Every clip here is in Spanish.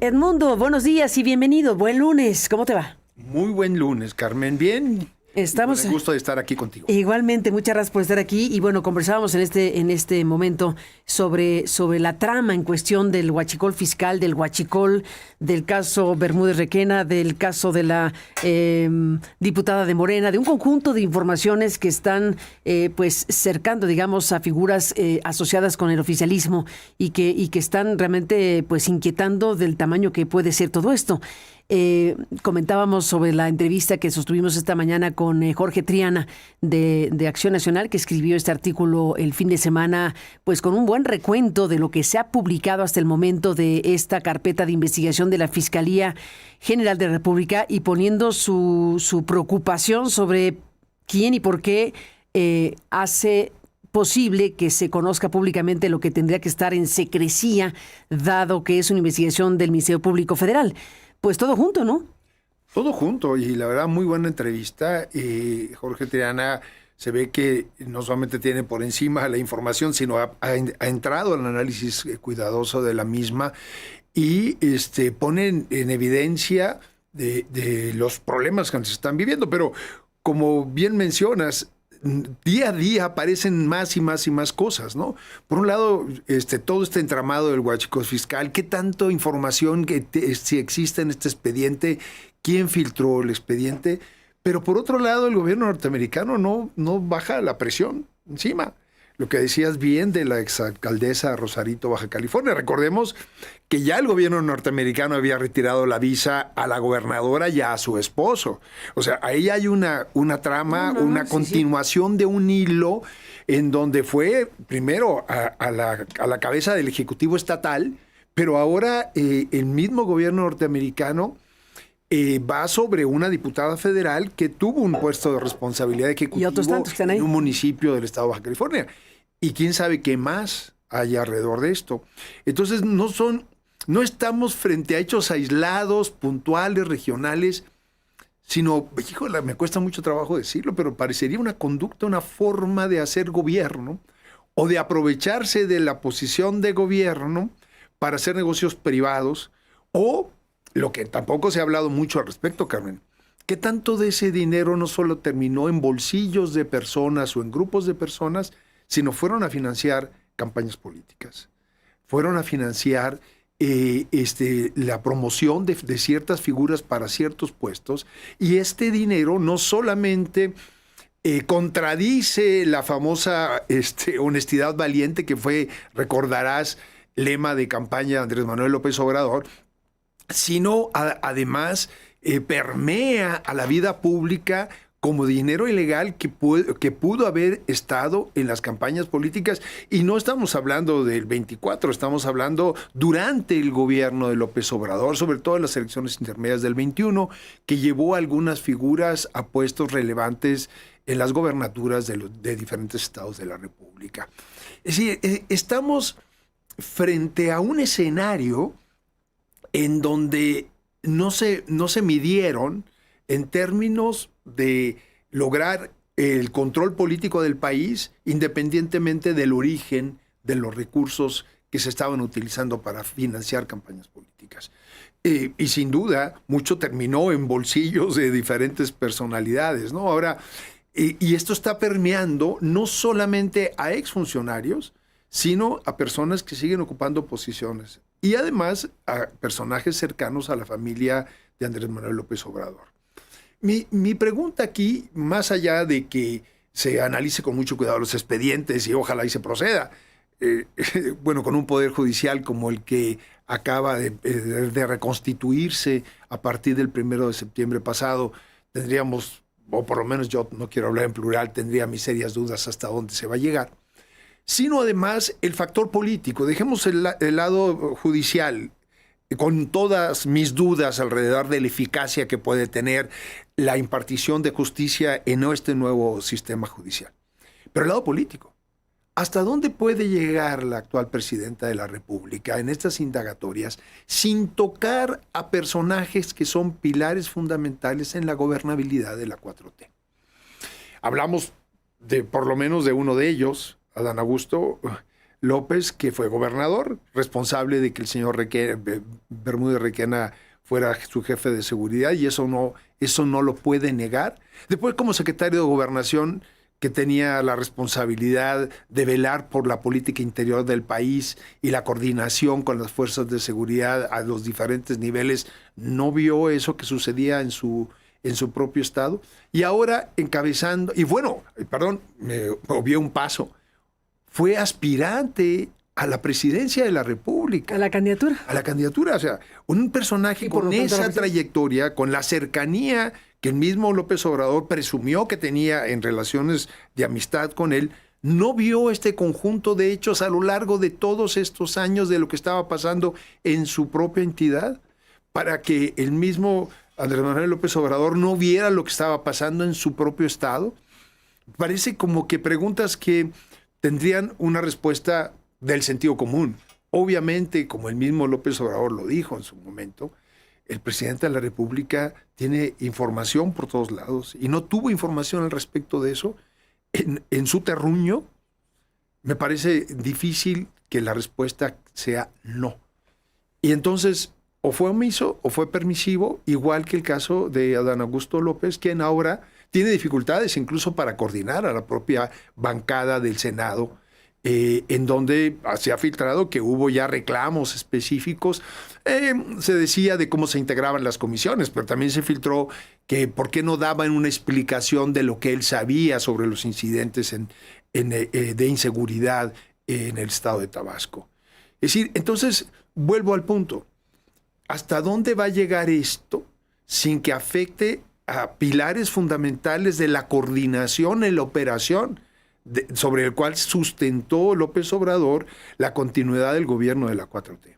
Edmundo, buenos días y bienvenido. Buen lunes. ¿Cómo te va? Muy buen lunes, Carmen. Bien. Estamos. Con el gusto de estar aquí contigo. Igualmente, muchas gracias por estar aquí. Y bueno, conversábamos en este momento sobre la trama en cuestión del huachicol fiscal, del huachicol, del caso Bermúdez Requena, del caso de la diputada de Morena, de un conjunto de informaciones que están pues cercando, digamos, a figuras asociadas con el oficialismo y que están realmente pues inquietando del tamaño que puede ser todo esto. Comentábamos sobre la entrevista que sostuvimos esta mañana con Jorge Triana de Acción Nacional, que escribió este artículo el fin de semana, pues con un buen recuento de lo que se ha publicado hasta el momento de esta carpeta de investigación de la Fiscalía General de la República y poniendo su preocupación sobre quién y por qué hace posible que se conozca públicamente lo que tendría que estar en secrecía, dado que es una investigación del Ministerio Público Federal. Pues todo junto, ¿no? Todo junto, y la verdad, muy buena entrevista. Jorge Triana se ve que no solamente tiene por encima la información, sino ha entrado al análisis cuidadoso de la misma y pone en evidencia de los problemas que se están viviendo. Pero, como bien mencionas, día a día aparecen más y más y más cosas, ¿no? Por un lado, todo este entramado del huachicol fiscal, ¿qué tanto información si existe en este expediente? ¿Quién filtró el expediente? Pero por otro lado, el gobierno norteamericano no baja la presión encima. Lo que decías bien de la exalcaldesa Rosarito, Baja California. Recordemos que ya el gobierno norteamericano había retirado la visa a la gobernadora y a su esposo. O sea, ahí hay una trama, una continuación de un hilo en donde fue primero a la cabeza del Ejecutivo Estatal, pero ahora el mismo gobierno norteamericano va sobre una diputada federal que tuvo un puesto de responsabilidad ejecutiva y otros tantos que están ahí en un municipio del estado de Baja California. Y quién sabe qué más hay alrededor de esto. Entonces no estamos frente a hechos aislados, puntuales, regionales, sino, híjole, me cuesta mucho trabajo decirlo, pero parecería una conducta, una forma de hacer gobierno o de aprovecharse de la posición de gobierno para hacer negocios privados, o lo que tampoco se ha hablado mucho al respecto, Carmen, ¿qué tanto de ese dinero no solo terminó en bolsillos de personas o en grupos de personas, sino fueron a financiar campañas políticas? Fueron a financiar la promoción de ciertas figuras para ciertos puestos, y este dinero no solamente contradice la famosa honestidad valiente que fue, recordarás, lema de campaña de Andrés Manuel López Obrador, sino además permea a la vida pública como dinero ilegal que pudo haber estado en las campañas políticas. Y no estamos hablando del 24, estamos hablando durante el gobierno de López Obrador, sobre todo en las elecciones intermedias del 21, que llevó a algunas figuras a puestos relevantes en las gobernaturas de diferentes estados de la República. Es decir, estamos frente a un escenario en donde no se midieron en términos de lograr el control político del país, independientemente del origen de los recursos que se estaban utilizando para financiar campañas políticas. Y sin duda, mucho terminó en bolsillos de diferentes personalidades, ¿no? Ahora, y esto está permeando no solamente a exfuncionarios, sino a personas que siguen ocupando posiciones, y además a personajes cercanos a la familia de Andrés Manuel López Obrador. Mi pregunta aquí, más allá de que se analice con mucho cuidado los expedientes y ojalá y se proceda, bueno, con un poder judicial como el que acaba de reconstituirse a partir del 1 de septiembre pasado, tendríamos, o por lo menos yo no quiero hablar en plural, tendría mis serias dudas hasta dónde se va a llegar, sino además el factor político. Dejemos el lado judicial, con todas mis dudas alrededor de la eficacia que puede tener la impartición de justicia en este nuevo sistema judicial. Pero el lado político, ¿hasta dónde puede llegar la actual presidenta de la República en estas indagatorias sin tocar a personajes que son pilares fundamentales en la gobernabilidad de la 4T? Hablamos por lo menos de uno de ellos, Adán Augusto, López, que fue gobernador, responsable de que el señor Bermúdez Requena fuera su jefe de seguridad, y eso no lo puede negar. Después, como secretario de Gobernación, que tenía la responsabilidad de velar por la política interior del país y la coordinación con las fuerzas de seguridad a los diferentes niveles, no vio eso que sucedía en su propio estado. Y ahora encabezando, y bueno, perdón, me obvié un paso, fue aspirante a la presidencia de la República. ¿A la candidatura? A la candidatura, o sea, un personaje con esa trayectoria, con la cercanía que el mismo López Obrador presumió que tenía en relaciones de amistad con él, no vio este conjunto de hechos a lo largo de todos estos años de lo que estaba pasando en su propia entidad, para que el mismo Andrés Manuel López Obrador no viera lo que estaba pasando en su propio estado. Parece como que preguntas que tendrían una respuesta del sentido común. Obviamente, como el mismo López Obrador lo dijo en su momento, el presidente de la República tiene información por todos lados y no tuvo información al respecto de eso en su terruño. Me parece difícil que la respuesta sea no. Y entonces, o fue omiso o fue permisivo, igual que el caso de Adán Augusto López, quien ahora tiene dificultades incluso para coordinar a la propia bancada del Senado, en donde se ha filtrado que hubo ya reclamos específicos. Se decía de cómo se integraban las comisiones, pero también se filtró que por qué no daban una explicación de lo que él sabía sobre los incidentes de inseguridad en el estado de Tabasco. Es decir, entonces, vuelvo al punto. ¿Hasta dónde va a llegar esto sin que afecte a pilares fundamentales de la coordinación en la operación sobre el cual sustentó López Obrador la continuidad del gobierno de la 4T?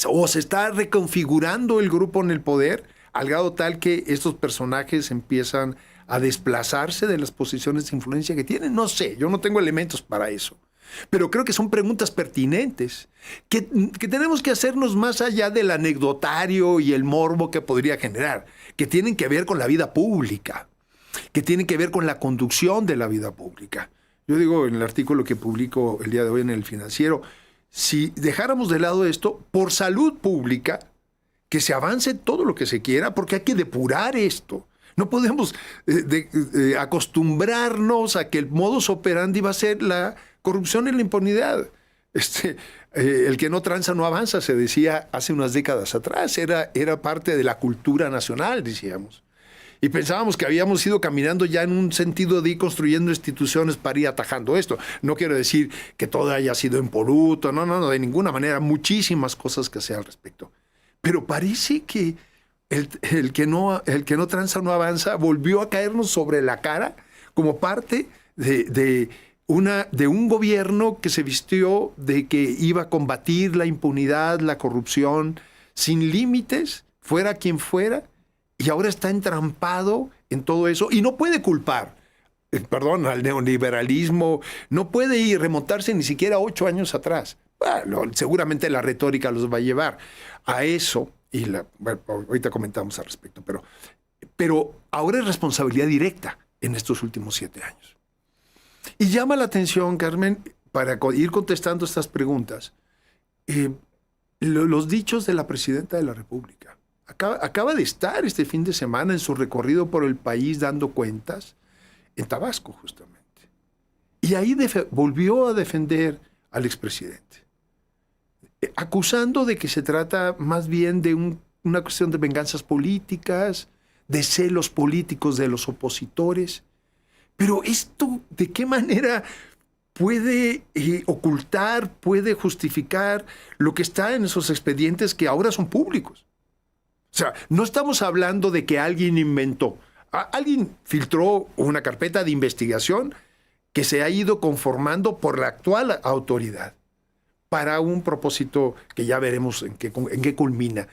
O se está reconfigurando el grupo en el poder al grado tal que estos personajes empiezan a desplazarse de las posiciones de influencia que tienen. No sé, yo no tengo elementos para eso. Pero creo que son preguntas pertinentes que tenemos que hacernos más allá del anecdotario y el morbo que podría generar, que tienen que ver con la vida pública, que tienen que ver con la conducción de la vida pública. Yo digo en el artículo que publico el día de hoy en El Financiero, si dejáramos de lado esto, por salud pública, que se avance todo lo que se quiera, porque hay que depurar esto. No podemos acostumbrarnos a que el modus operandi va a ser la corrupción y la impunidad. El que no tranza no avanza, se decía hace unas décadas atrás. Era parte de la cultura nacional, decíamos. Y pensábamos que habíamos ido caminando ya en un sentido de ir construyendo instituciones para ir atajando esto. No quiero decir que todo haya sido impoluto, no, de ninguna manera. Muchísimas cosas que hacer al respecto. Pero parece que el que no tranza no avanza volvió a caernos sobre la cara como parte de un gobierno que se vistió de que iba a combatir la impunidad, la corrupción, sin límites, fuera quien fuera, y ahora está entrampado en todo eso y no puede culpar, al neoliberalismo, no puede remontarse ni siquiera 8 años atrás. Bueno, seguramente la retórica los va a llevar a eso, y ahorita comentamos al respecto, pero ahora es responsabilidad directa en estos últimos 7 años. Y llama la atención, Carmen, para ir contestando estas preguntas, los dichos de la presidenta de la República. Acaba de estar este fin de semana en su recorrido por el país dando cuentas en Tabasco, justamente. Y ahí volvió a defender al expresidente, acusando de que se trata más bien de una cuestión de venganzas políticas, de celos políticos de los opositores. Pero esto, ¿de qué manera puede ocultar, puede justificar lo que está en esos expedientes que ahora son públicos? O sea, no estamos hablando de que alguien inventó. Alguien filtró una carpeta de investigación que se ha ido conformando por la actual autoridad para un propósito que ya veremos en qué culmina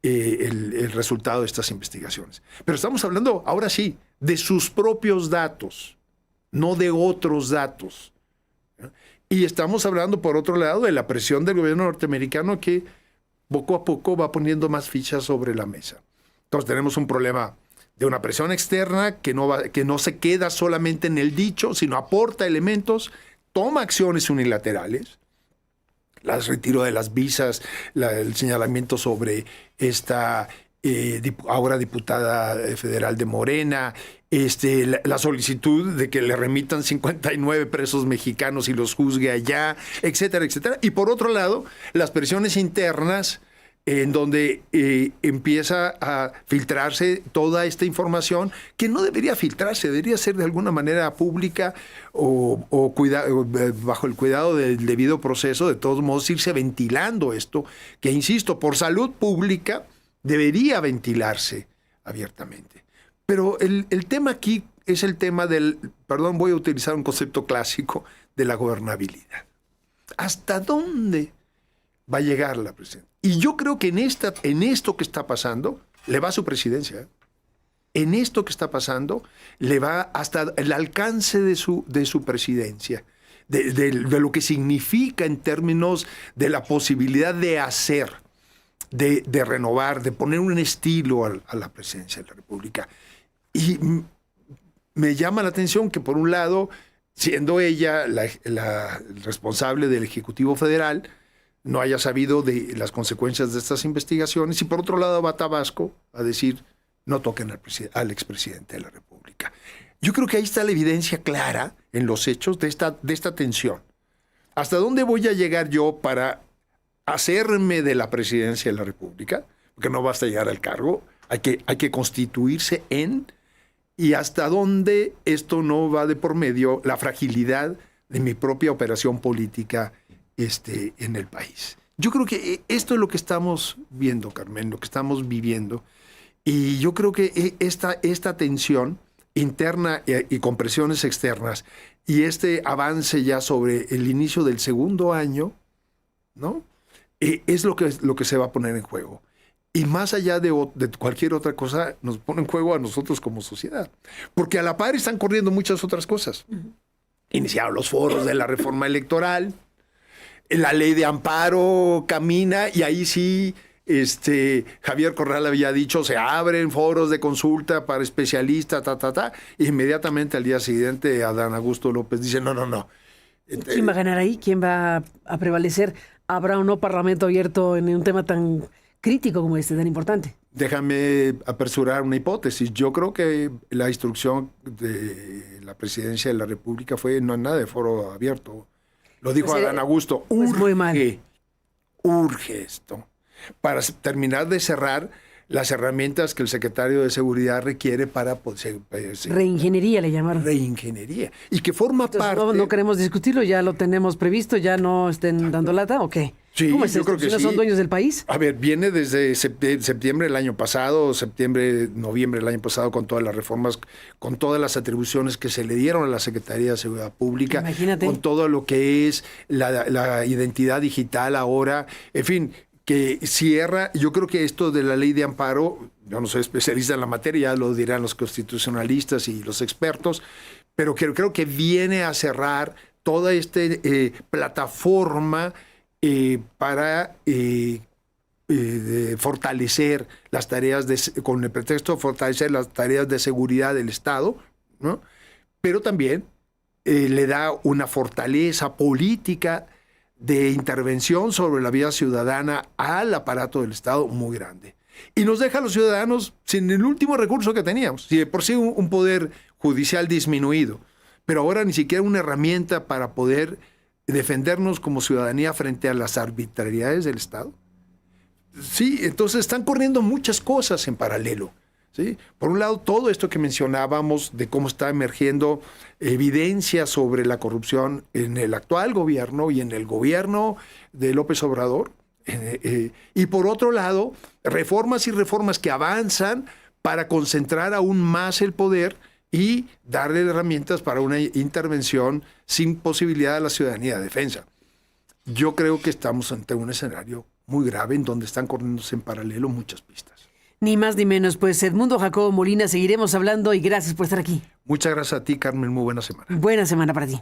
el resultado de estas investigaciones. Pero estamos hablando, ahora sí, de sus propios datos, no de otros datos. Y estamos hablando, por otro lado, de la presión del gobierno norteamericano que poco a poco va poniendo más fichas sobre la mesa. Entonces tenemos un problema de una presión externa que no se queda solamente en el dicho, sino aporta elementos, toma acciones unilaterales, el retiro de las visas, el señalamiento sobre esta ahora diputada federal de Morena, la solicitud de que le remitan 59 presos mexicanos y los juzgue allá, etcétera, etcétera. Y por otro lado, las presiones internas en donde empieza a filtrarse toda esta información que no debería filtrarse, debería ser de alguna manera pública o bajo el cuidado del debido proceso, de todos modos irse ventilando esto, que insisto, por salud pública debería ventilarse abiertamente. Pero el tema aquí es el tema voy a utilizar un concepto clásico de la gobernabilidad. ¿Hasta dónde va a llegar la presidencia? Y yo creo que en esto que está pasando, le va a su presidencia. En esto que está pasando, le va hasta el alcance de su presidencia, de lo que significa en términos de la posibilidad de hacer, de renovar, de poner un estilo a la presidencia de la República. Y me llama la atención que, por un lado, siendo ella la responsable del Ejecutivo Federal, no haya sabido de las consecuencias de estas investigaciones, y por otro lado va a Tabasco a decir, no toquen al expresidente de la República. Yo creo que ahí está la evidencia clara en los hechos de esta tensión. ¿Hasta dónde voy a llegar yo para hacerme de la presidencia de la República? Porque no basta llegar al cargo, hay que constituirse y hasta dónde esto no va de por medio la fragilidad de mi propia operación política en el país. Yo creo que esto es lo que estamos viendo, Carmen, lo que estamos viviendo, y yo creo que esta tensión interna y con presiones externas y este avance ya sobre el inicio del segundo año, ¿no? Es lo que se va a poner en juego. Y más allá de cualquier otra cosa, nos pone en juego a nosotros como sociedad. Porque a la par están corriendo muchas otras cosas. Iniciaron los foros de la reforma electoral, la ley de amparo camina, y ahí sí, Javier Corral había dicho, se abren foros de consulta para especialistas, y inmediatamente al día siguiente Adán Augusto López dice, no. ¿Quién va a ganar ahí? ¿Quién va a prevalecer? ¿Habrá o no parlamento abierto en un tema tan crítico como tan importante? Déjame aperturar una hipótesis. Yo creo que la instrucción de la presidencia de la República fue no nada de foro abierto. Lo dijo Adán Augusto. Urge esto para terminar de cerrar las herramientas que el secretario de Seguridad requiere para poder... Reingeniería le llamaron. Reingeniería. Y que forma parte... No queremos discutirlo, ya lo tenemos previsto, ya no estén dando lata, ¿o qué? Sí, ¿Cómo es yo esto? creo que ¿No sí. son dueños del país? A ver, viene desde septiembre del año pasado, noviembre del año pasado, con todas las reformas, con todas las atribuciones que se le dieron a la Secretaría de Seguridad Pública. Imagínate. Con todo lo que es la identidad digital ahora, en fin, que cierra. Yo creo que esto de la ley de amparo, yo no soy especialista en la materia, ya lo dirán los constitucionalistas y los expertos, pero creo que viene a cerrar toda esta plataforma para fortalecer las tareas, con el pretexto de fortalecer las tareas de seguridad del Estado, ¿no? Pero también le da una fortaleza política de intervención sobre la vida ciudadana al aparato del Estado muy grande. Y nos deja a los ciudadanos sin el último recurso que teníamos, si de por sí un poder judicial disminuido, pero ahora ni siquiera una herramienta para poder defendernos como ciudadanía frente a las arbitrariedades del Estado. Sí, entonces están corriendo muchas cosas en paralelo, ¿sí? Por un lado, todo esto que mencionábamos de cómo está emergiendo evidencia sobre la corrupción en el actual gobierno y en el gobierno de López Obrador. Y por otro lado, reformas que avanzan para concentrar aún más el poder y darle herramientas para una intervención sin posibilidad a la ciudadanía de defensa. Yo creo que estamos ante un escenario muy grave en donde están corriéndose en paralelo muchas pistas. Ni más ni menos. Pues Edmundo Jacobo Molina, seguiremos hablando y gracias por estar aquí. Muchas gracias a ti, Carmen. Muy buena semana. Buena semana para ti.